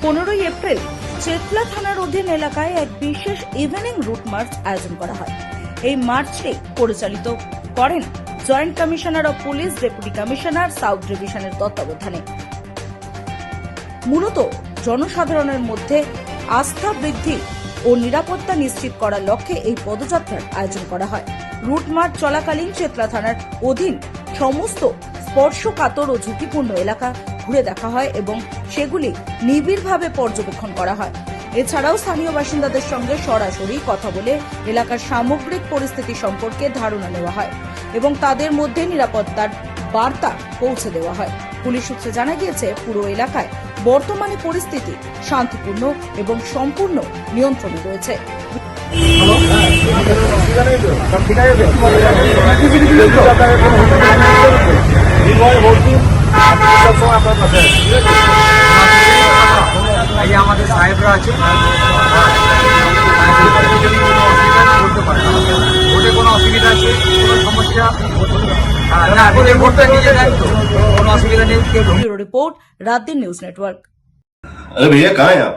15ই April Chetla থানার অধীন এলাকায় এক বিশেষ ইভিনিং রুট মার্চ আয়োজন করা হয়। এই মার্চটি পরিচালিত করেন joint commissioner of police, deputy commissioner south ডিভিশনের তত্ত্বাবধানে। মূলত জনসাধারণের মধ্যে আস্থা বৃদ্ধি ও নিরাপত্তা নিশ্চিত করার লক্ষ্যে এই পদযাত্রার আয়োজন করা হয়। রুট মার্চ চলাকালীন চেতলা থানার অধীন সমস্ত স্পর্শকাতর ও ঝুঁকিপূর্ণ এলাকা ঘুরে দেখা হয় এবং সেগুলি নিবিড়ভাবে পর্যবেক্ষণ করা হয়। এছাড়াও স্থানীয় বাসিন্দাদের সঙ্গে সরাসরি কথা বলে এলাকার সামগ্রিক পরিস্থিতি সম্পর্কে ধারণা নেওয়া হয় এবং তাদের মধ্যে নিরাপত্তার বার্তা পৌঁছে দেওয়া হয়। পুলিশ সূত্রে জানা গিয়েছে, পুরো এলাকায় বর্তমানে পরিস্থিতি শান্তিপূর্ণ এবং সম্পূর্ণ নিয়ন্ত্রণে রয়েছে। আমাদের সাহেবরা আছে, ভোটে কোনো অসুবিধা আছে, কোনো সমস্যা না, ভোটটা নিজে দেন তো, কোনো অসুবিধা নেই। ব্যুরো রিপোর্ট, রাত দিন নিউজ নেটওয়ার্ক। अरे भैया कहाँ हैं आप?